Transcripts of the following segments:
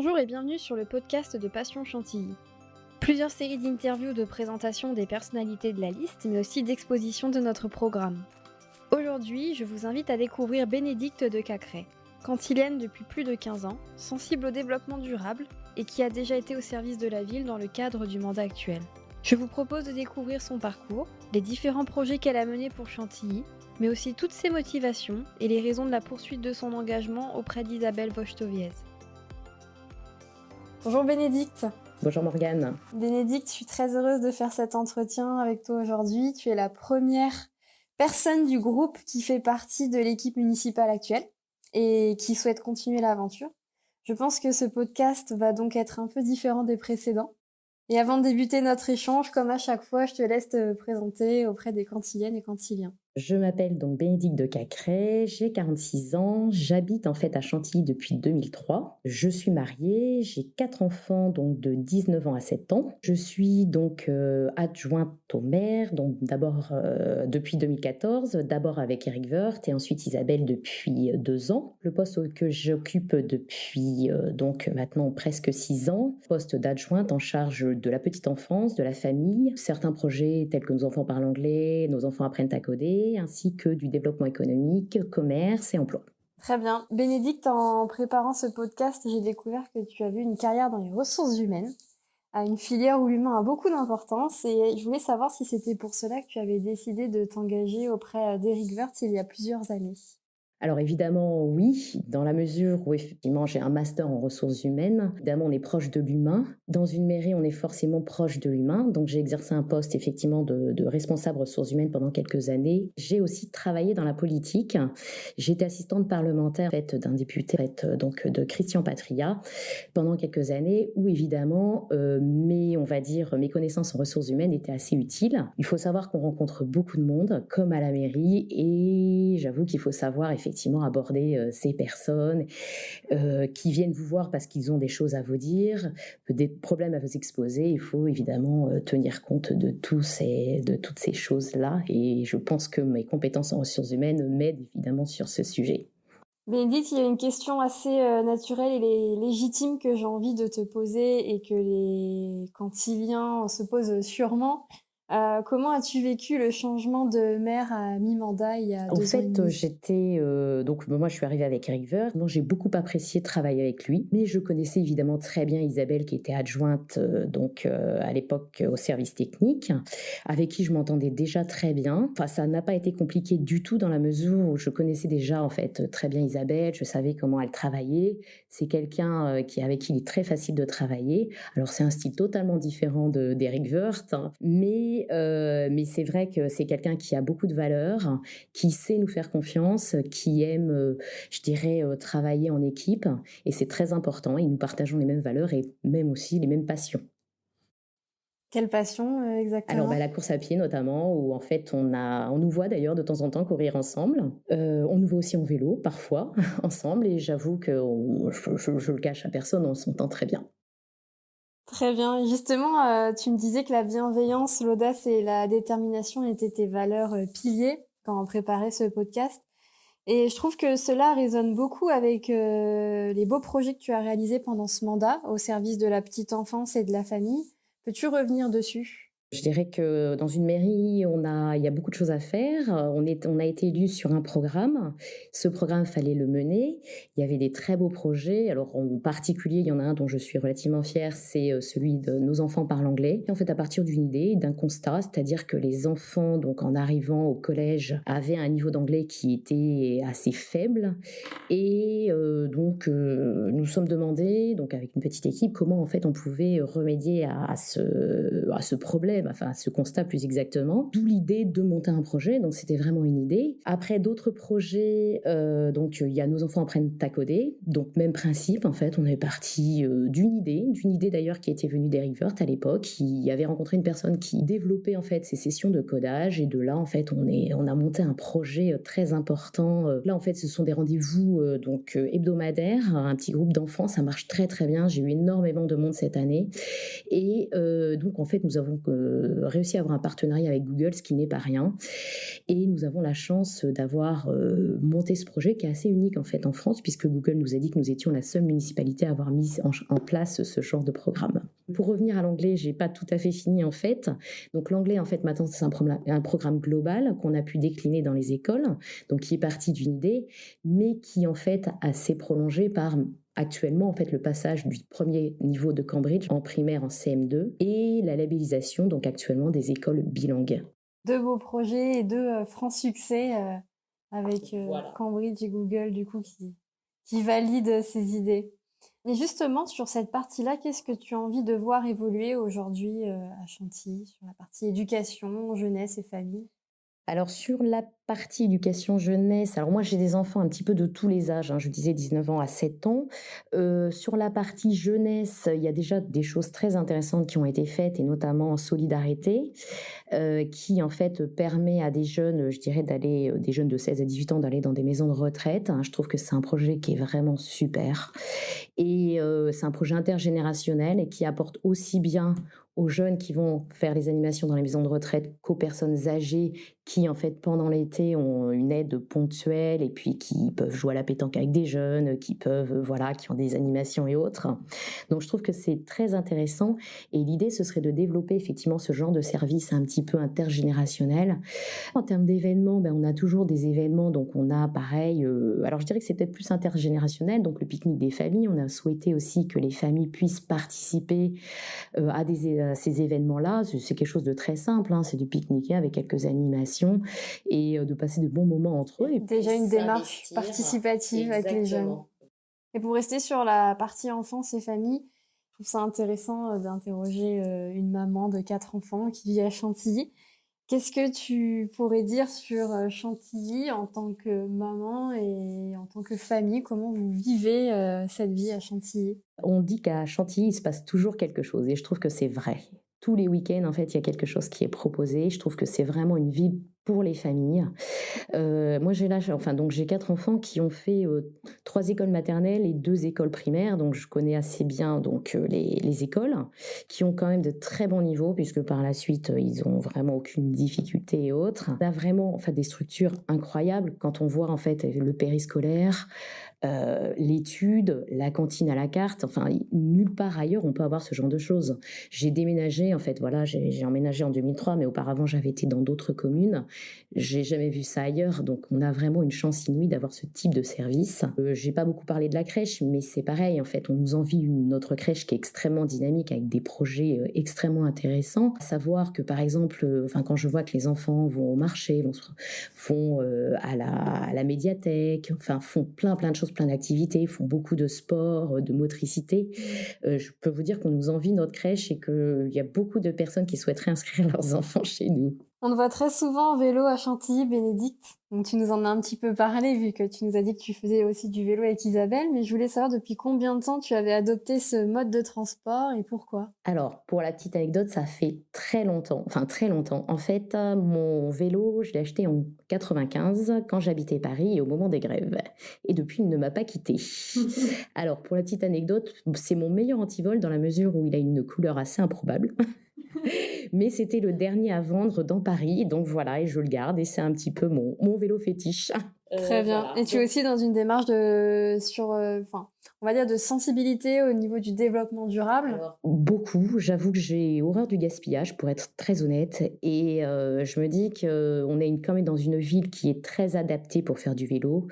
Bonjour et bienvenue sur le podcast de Passion Chantilly. Plusieurs séries d'interviews de présentation des personnalités de la liste, mais aussi d'expositions de notre programme. Aujourd'hui, je vous invite à découvrir Bénédicte de Cacré, cantilienne depuis plus de 15 ans, sensible au développement durable et qui a déjà été au service de la ville dans le cadre du mandat actuel. Je vous propose de découvrir son parcours, les différents projets qu'elle a menés pour Chantilly, mais aussi toutes ses motivations et les raisons de la poursuite de son engagement auprès d'Isabelle Vochtoviez. Bonjour Bénédicte. Bonjour Morgane. Bénédicte, je suis très heureuse de faire cet entretien avec toi aujourd'hui. Tu es la première personne du groupe qui fait partie de l'équipe municipale actuelle et qui souhaite continuer l'aventure. Je pense que ce podcast va donc être un peu différent des précédents. Et avant de débuter notre échange, comme à chaque fois, je te laisse te présenter auprès des cantiliennes et cantiliens. Je m'appelle donc Bénédicte de Cacré, j'ai 46 ans, j'habite en fait à Chantilly depuis 2003. Je suis mariée, j'ai 4 enfants donc de 19 ans à 7 ans. Je suis donc adjointe au maire, donc d'abord depuis 2014, d'abord avec Eric Woerth et ensuite Isabelle depuis 2 ans. Le poste que j'occupe depuis donc maintenant presque 6 ans, poste d'adjointe en charge de la petite enfance, de la famille, certains projets tels que Nos enfants parlent anglais, Nos enfants apprennent à coder, ainsi que du développement économique, commerce et emploi. Très bien. Bénédicte, en préparant ce podcast, j'ai découvert que tu avais une carrière dans les ressources humaines, à une filière où l'humain a beaucoup d'importance, et je voulais savoir si c'était pour cela que tu avais décidé de t'engager auprès d'Eric Woerth il y a plusieurs années. Alors évidemment, oui, dans la mesure où effectivement j'ai un master en ressources humaines. Évidemment, on est proche de l'humain. Dans une mairie, on est forcément proche de l'humain. Donc j'ai exercé un poste effectivement de responsable ressources humaines pendant quelques années. J'ai aussi travaillé dans la politique. J'étais assistante parlementaire en fait, d'un député donc de Christian Patria pendant quelques années où évidemment mes connaissances en ressources humaines étaient assez utiles. Il faut savoir qu'on rencontre beaucoup de monde comme à la mairie et j'avoue qu'il faut savoir effectivement aborder ces personnes qui viennent vous voir parce qu'ils ont des choses à vous dire, des problèmes à vous exposer. Il faut évidemment tenir compte de toutes ces choses-là et je pense que mes compétences en ressources humaines m'aident évidemment sur ce sujet. Bénédicte, il y a une question assez naturelle et légitime que j'ai envie de te poser et que les cantiliens se posent sûrement. Comment as-tu vécu le changement de maire à mi-mandat il y a 2 ans et demi? Donc moi je suis arrivée avec Eric Woerth. Moi j'ai beaucoup apprécié travailler avec lui, mais je connaissais évidemment très bien Isabelle qui était adjointe à l'époque au service technique, avec qui je m'entendais déjà très bien. Enfin ça n'a pas été compliqué du tout dans la mesure où je connaissais déjà en fait très bien Isabelle, je savais comment elle travaillait. C'est quelqu'un avec qui il est très facile de travailler. Alors c'est un style totalement différent d'Eric Woerth, hein, mais c'est vrai que c'est quelqu'un qui a beaucoup de valeurs, qui sait nous faire confiance, qui aime, travailler en équipe et c'est très important et nous partageons les mêmes valeurs et même aussi les mêmes passions. Quelle passion Alors exactement? la course à pied notamment où en fait on nous voit d'ailleurs de temps en temps courir ensemble. On nous voit aussi en vélo parfois ensemble et j'avoue que je le cache à personne, on s'entend très bien. Très bien. Justement, tu me disais que la bienveillance, l'audace et la détermination étaient tes valeurs, piliers quand on préparait ce podcast et je trouve que cela résonne beaucoup avec, les beaux projets que tu as réalisés pendant ce mandat au service de la petite enfance et de la famille. Peux-tu revenir dessus? Je dirais que dans une mairie, il y a beaucoup de choses à faire. On a été élus sur un programme. Ce programme, fallait le mener. Il y avait des très beaux projets. Alors, en particulier, il y en a un dont je suis relativement fière, c'est celui de Nos enfants parlent anglais. En fait, à partir d'une idée, d'un constat, c'est-à-dire que les enfants, donc en arrivant au collège, avaient un niveau d'anglais qui était assez faible. Et nous sommes demandés, donc avec une petite équipe, comment en fait on pouvait remédier à ce problème, enfin à ce constat plus exactement. D'où l'idée de monter un projet, donc c'était vraiment une idée. Après d'autres projets, il y a Nos enfants apprennent à coder, donc même principe en fait, on est parti d'une idée d'ailleurs qui était venue d'Eric Woerth à l'époque, qui avait rencontré une personne qui développait en fait ces sessions de codage et de là en fait on a monté un projet très important. Là en fait ce sont des rendez-vous hebdomadaires, un petit groupe d'enfants, ça marche très très bien, j'ai eu énormément de monde cette année et donc en fait nous avons réussi à avoir un partenariat avec Google, ce qui n'est pas rien. Et nous avons la chance d'avoir monté ce projet qui est assez unique en fait en France, puisque Google nous a dit que nous étions la seule municipalité à avoir mis en place ce genre de programme. Pour revenir à l'anglais, j'ai pas tout à fait fini en fait. Donc l'anglais en fait maintenant c'est un programme global qu'on a pu décliner dans les écoles, donc qui est parti d'une idée, mais qui en fait s'est prolongé par actuellement en fait le passage du premier niveau de Cambridge en primaire en CM2 et la labellisation donc actuellement des écoles bilingues. Deux beaux projets et deux francs succès avec Voilà. Cambridge et Google du coup qui valident ces idées. Et justement, sur cette partie-là, qu'est-ce que tu as envie de voir évoluer aujourd'hui à Chantilly, sur la partie éducation, jeunesse et famille? Alors sur la partie éducation jeunesse, alors moi j'ai des enfants un petit peu de tous les âges, hein, je disais 19 ans à 7 ans. Sur la partie jeunesse, il y a déjà des choses très intéressantes qui ont été faites et notamment en solidarité, qui en fait permet à des jeunes, je dirais d'aller, des jeunes de 16 à 18 ans d'aller dans des maisons de retraite, hein. Je trouve que c'est un projet qui est vraiment super et c'est un projet intergénérationnel et qui apporte aussi bien aux jeunes qui vont faire les animations dans les maisons de retraite qu'aux personnes âgées qui, en fait, pendant l'été, ont une aide ponctuelle et puis qui peuvent jouer à la pétanque avec des jeunes, qui peuvent, voilà, qui ont des animations et autres. Donc je trouve que c'est très intéressant et l'idée, ce serait de développer effectivement ce genre de service un petit peu intergénérationnel. En termes d'événements, ben, on a toujours des événements, donc on a pareil, alors je dirais que c'est peut-être plus intergénérationnel, donc le pique-nique des familles. On a souhaité aussi que les familles puissent participer à ces événements-là. C'est quelque chose de très simple, hein, c'est de pique-niquer avec quelques animations et de passer de bons moments entre eux. Et Déjà puis une démarche s'investir. participative avec les jeunes. Exactement. Et pour rester sur la partie enfance et famille, je trouve ça intéressant d'interroger une maman de 4 enfants qui vit à Chantilly. Qu'est-ce que tu pourrais dire sur Chantilly en tant que maman et en tant que famille? Comment vous vivez cette vie à Chantilly? On dit qu'à Chantilly, il se passe toujours quelque chose et je trouve que c'est vrai. Tous les week-ends, en fait, il y a quelque chose qui est proposé. Je trouve que c'est vraiment une ville pour les familles. Moi, j'ai 4 enfants qui ont fait, 3 écoles maternelles et 2 écoles primaires, donc je connais assez bien donc les écoles, qui ont quand même de très bons niveaux puisque par la suite, ils ont vraiment aucune difficulté et autres. On a vraiment, en fait, des structures incroyables quand on voit, en fait, le périscolaire, l'étude, la cantine à la carte, enfin, nulle part ailleurs on peut avoir ce genre de choses. J'ai déménagé, en fait, voilà, j'ai emménagé en 2003, mais auparavant j'avais été dans d'autres communes. J'ai jamais vu ça ailleurs, donc on a vraiment une chance inouïe d'avoir ce type de service. J'ai pas beaucoup parlé de la crèche, mais c'est pareil, en fait, on nous envie une autre crèche qui est extrêmement dynamique avec des projets extrêmement intéressants. À savoir que, par exemple, enfin, quand je vois que les enfants vont au marché, vont à la médiathèque, enfin, font plein de choses, plein d'activités, font beaucoup de sport, de motricité. Je peux vous dire qu'on nous envie notre crèche et qu'il y a beaucoup de personnes qui souhaiteraient inscrire leurs enfants chez nous. On te voit très souvent en vélo à Chantilly, Bénédicte. Donc tu nous en as un petit peu parlé vu que tu nous as dit que tu faisais aussi du vélo avec Isabelle, mais je voulais savoir depuis combien de temps tu avais adopté ce mode de transport et pourquoi? Alors, pour la petite anecdote, ça fait très longtemps, enfin très longtemps. En fait, mon vélo, je l'ai acheté en 95 quand j'habitais Paris et au moment des grèves. Et depuis, il ne m'a pas quittée. Alors, pour la petite anecdote, c'est mon meilleur antivol dans la mesure où il a une couleur assez improbable. Mais c'était le dernier à vendre dans Paris, donc voilà, et je le garde et c'est un petit peu mon vélo fétiche. Très bien. Voilà. Et tu es aussi dans une démarche enfin, on va dire de sensibilité au niveau du développement durable. Alors, beaucoup, j'avoue que j'ai horreur du gaspillage pour être très honnête et je me dis qu'on est quand même dans une ville qui est très adaptée pour faire du vélo.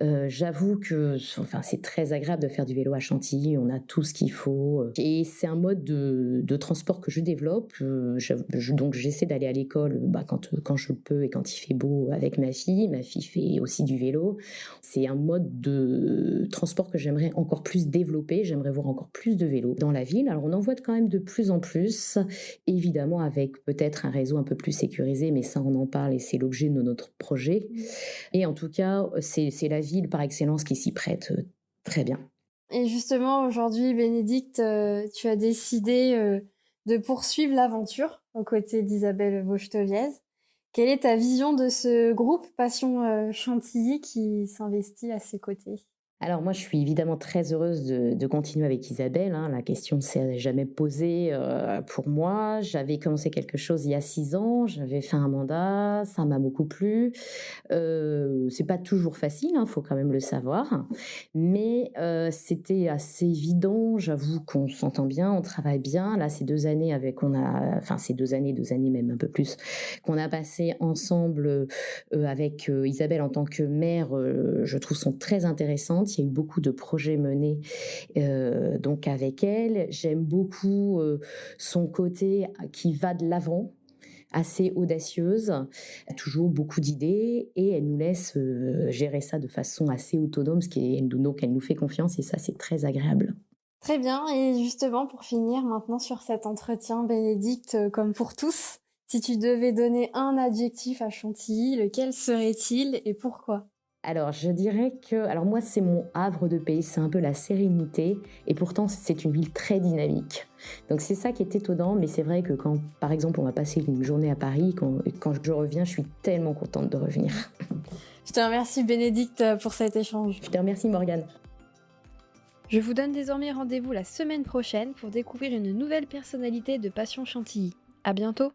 J'avoue que enfin, c'est très agréable de faire du vélo à Chantilly, on a tout ce qu'il faut, et c'est un mode de transport que je développe. Donc j'essaie d'aller à l'école, bah, quand je peux et quand il fait beau avec ma fille. Ma fille fait aussi du vélo. C'est un mode de transport que j'aimerais encore plus développer. J'aimerais voir encore plus de vélos dans la ville. Alors on en voit quand même de plus en plus, évidemment avec peut-être un réseau un peu plus sécurisé, mais ça on en parle et c'est l'objet de notre projet. Et en tout cas, c'est la ville par excellence qui s'y prête très bien. Et justement, aujourd'hui, Bénédicte, tu as décidé de poursuivre l'aventure aux côtés d'Isabelle Vauchetoviez. Quelle est ta vision de ce groupe Passion Chantilly qui s'investit à ses côtés? Alors moi, je suis évidemment très heureuse de continuer avec Isabelle, hein. La question s'est jamais posée, pour moi. J'avais commencé quelque chose il y a 6 ans, j'avais fait un mandat, ça m'a beaucoup plu. C'est pas toujours facile, hein, faut quand même le savoir, mais c'était assez évident. J'avoue qu'on s'entend bien, on travaille bien. Là, ces 2 années avec on a enfin ces 2 années même un peu plus, qu'on a passées ensemble, avec, Isabelle en tant que mère, je trouve sont très intéressantes. Il y a eu beaucoup de projets menés, donc avec elle. J'aime beaucoup, son côté qui va de l'avant, assez audacieuse, toujours beaucoup d'idées et elle nous laisse, gérer ça de façon assez autonome, ce qui est donc elle nous fait confiance et ça, c'est très agréable. Très bien, et justement pour finir maintenant sur cet entretien, Bénédicte, comme pour tous, si tu devais donner un adjectif à Chantilly, lequel serait-il et pourquoi? Alors, je dirais que alors moi, c'est mon havre de paix, c'est un peu la sérénité et pourtant c'est une ville très dynamique. Donc c'est ça qui est étonnant, mais c'est vrai que quand, par exemple, on va passer une journée à Paris, quand je reviens, je suis tellement contente de revenir. Je te remercie Bénédicte pour cet échange. Je te remercie Morgane. Je vous donne désormais rendez-vous la semaine prochaine pour découvrir une nouvelle personnalité de Passion Chantilly. À bientôt!